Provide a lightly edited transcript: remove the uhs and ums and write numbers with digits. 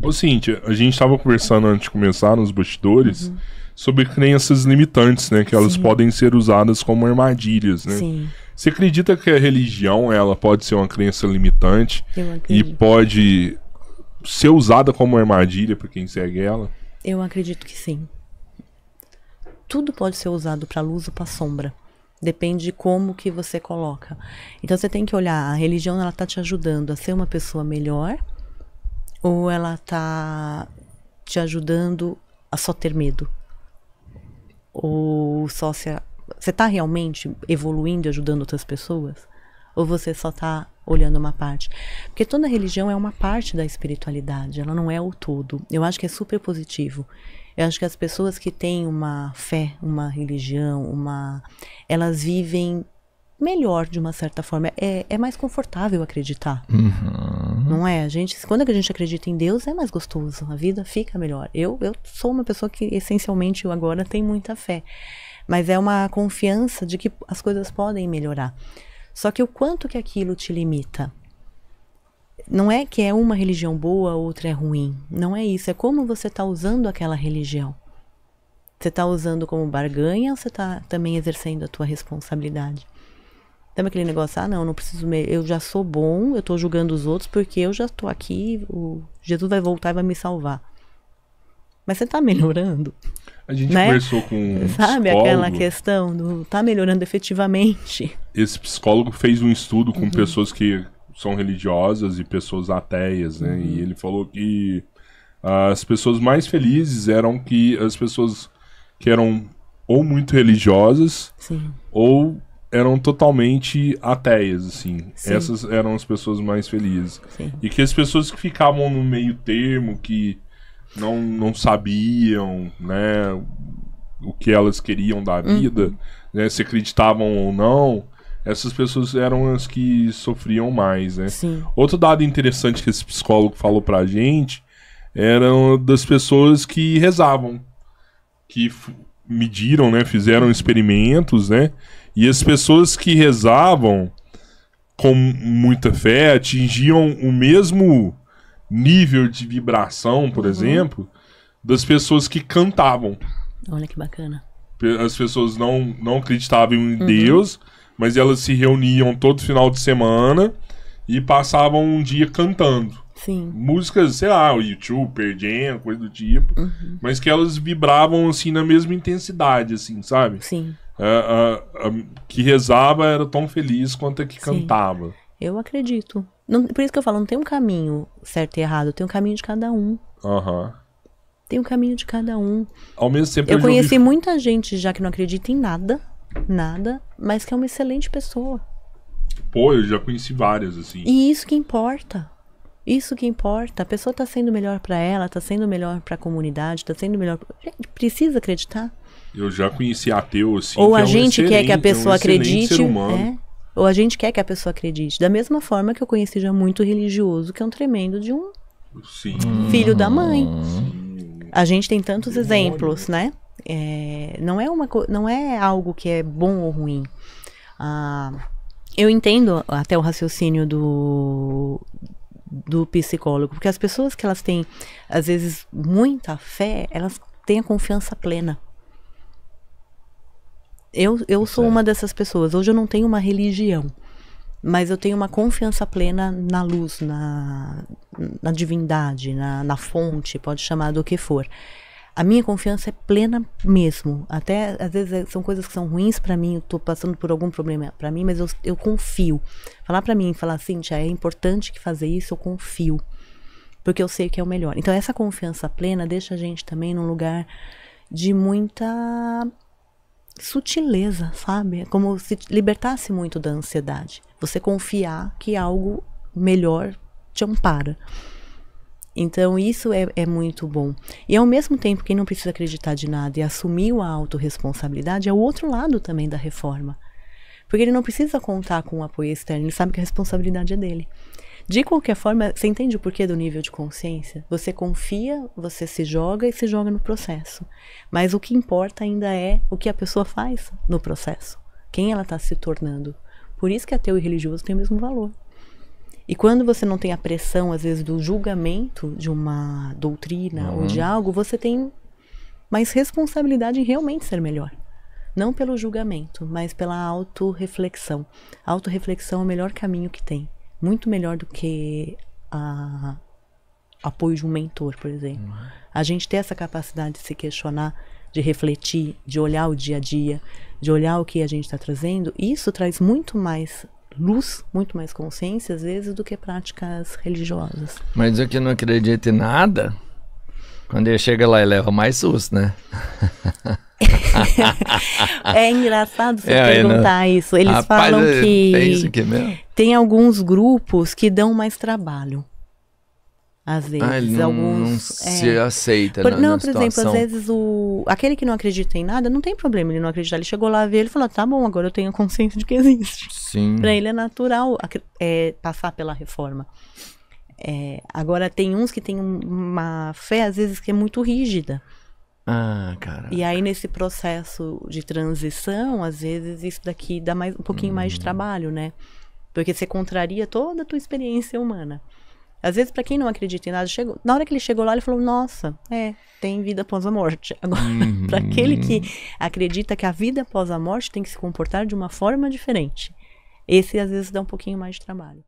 Ô, Cíntia, a gente estava conversando antes de começar, nos bastidores, sobre crenças limitantes, né? Que elas podem ser usadas como armadilhas, né? Sim, Você acredita que a religião, ela pode ser uma crença limitante eu e acredito. pode ser usada como armadilha por quem segue ela? Eu acredito que sim. Tudo pode ser usado para luz ou para sombra. Depende de como que você coloca. Então você tem que olhar, a religião ela tá te ajudando a ser uma pessoa melhor ou ela tá te ajudando a só ter medo? Ou só se você tá realmente evoluindo e ajudando outras pessoas? Ou você só tá olhando uma parte? Porque toda religião é uma parte da espiritualidade, ela não é o todo. Eu acho que é super positivo. Eu acho que as pessoas que têm uma fé, uma religião, elas vivem melhor de uma certa forma. É mais confortável acreditar. Não é? Quando a gente acredita em Deus, é mais gostoso. A vida fica melhor. Eu sou uma pessoa que, essencialmente, agora tem muita fé. Mas é uma confiança de que as coisas podem melhorar. Só que o quanto que aquilo te limita? Não é que é uma religião boa, outra é ruim. Não é isso. É como você está usando aquela religião. Você está usando como barganha ou você está também exercendo a tua responsabilidade? Sabe aquele negócio, não preciso, eu já sou bom, eu estou julgando os outros porque eu já estou aqui, Jesus vai voltar e vai me salvar. Mas você está melhorando? A gente Né? conversou com um Sabe psicólogo. aquela questão do tá melhorando efetivamente? Esse psicólogo fez um estudo com pessoas que são religiosas e pessoas ateias, né? E ele falou que as pessoas mais felizes eram que as pessoas que eram ou muito religiosas Sim. ou eram totalmente ateias, assim. Sim. Essas eram as pessoas mais felizes. Sim. E que as pessoas que ficavam no meio termo, que não sabiam, né, o que elas queriam da vida, né, se acreditavam ou não, essas pessoas eram as que sofriam mais, né? Sim. Outro dado interessante que esse psicólogo falou pra gente eram das pessoas que rezavam, que mediram, né, fizeram experimentos, né, e as pessoas que rezavam com muita fé atingiam o mesmo nível de vibração, por exemplo, das pessoas que cantavam. Olha que bacana. As pessoas não acreditavam em Deus, mas elas se reuniam todo final de semana e passavam um dia cantando. Sim. Músicas, sei lá, o YouTube, Pearl Jam, coisa do tipo, mas que elas vibravam, assim, na mesma intensidade, assim, sabe? Sim. A que rezava era tão feliz quanto a que Sim. cantava. Eu acredito. Não, por isso que eu falo, não tem um caminho certo e errado, tem um caminho de cada um. Tem um caminho de cada um. Ao mesmo tempo Eu conheci muita gente já que não acredita em nada, mas que é uma excelente pessoa. Pô, eu já conheci várias, assim. E isso que importa. Isso que importa. A pessoa tá sendo melhor pra ela, tá sendo melhor pra comunidade, tá sendo melhor... Gente, precisa acreditar. Eu já conheci ateu, assim, Ou que a gente quer que a pessoa acredite, ser humano. ou a gente quer que a pessoa acredite. Da mesma forma que eu conheci já muito religioso, que é um tremendo de um Sim. filho da mãe. A gente tem tantos exemplos, né? Não é algo que é bom ou ruim. Eu entendo até o raciocínio do psicólogo, porque as pessoas que elas têm, às vezes, muita fé, elas têm a confiança plena. Eu sou uma dessas pessoas. Hoje eu não tenho uma religião, mas eu tenho uma confiança plena na luz, na divindade, na fonte, pode chamar do que for. A minha confiança é plena mesmo. Até, às vezes, são coisas que são ruins pra mim, eu tô passando por algum problema pra mim, mas eu confio. Falar assim, Tia, é importante que fazer isso, eu confio. Porque eu sei que é o melhor. Então, essa confiança plena deixa a gente também num lugar de muita sutileza, sabe? É como se libertasse muito da ansiedade. Você confiar que algo melhor te ampara. Então isso é muito bom. E ao mesmo tempo, quem não precisa acreditar de nada e assumiu a autorresponsabilidade é o outro lado também da reforma. Porque ele não precisa contar com o apoio externo, ele sabe que a responsabilidade é dele. De qualquer forma, você entende o porquê do nível de consciência? Você confia, você se joga e se joga no processo. Mas o que importa ainda é o que a pessoa faz no processo. Quem ela está se tornando. Por isso que ateu e religioso têm o mesmo valor. E quando você não tem a pressão, às vezes, do julgamento de uma doutrina ou de algo, você tem mais responsabilidade em realmente ser melhor. Não pelo julgamento, mas pela autorreflexão. A autorreflexão é o melhor caminho que tem. Muito melhor do que apoio de um mentor, por exemplo. A gente ter essa capacidade de se questionar, de refletir, de olhar o dia a dia, de olhar o que a gente está trazendo, isso traz muito mais luz, muito mais consciência, às vezes, do que práticas religiosas. Mas o que não acredita em nada, quando ele chega lá e leva mais susto, né? É engraçado você perguntar isso. Eles falam que tem isso aqui mesmo? Tem alguns grupos que dão mais trabalho. Às vezes, ele não se aceita na por exemplo, às vezes aquele que não acredita em nada, não tem problema ele não acreditar. Ele chegou lá, ver, ele falou, tá bom, agora eu tenho consciência de que existe. Sim. Pra ele é natural passar pela reforma. Agora tem uns que tem uma fé, às vezes, que é muito rígida. Cara. E aí, nesse processo de transição, às vezes, isso daqui dá um pouquinho mais de trabalho, né? Porque você contraria toda a tua experiência humana. Às vezes, para quem não acredita em nada, na hora que ele chegou lá, ele falou, nossa, tem vida após a morte. Agora, para aquele que acredita que a vida após a morte tem que se comportar de uma forma diferente, esse, às vezes, dá um pouquinho mais de trabalho.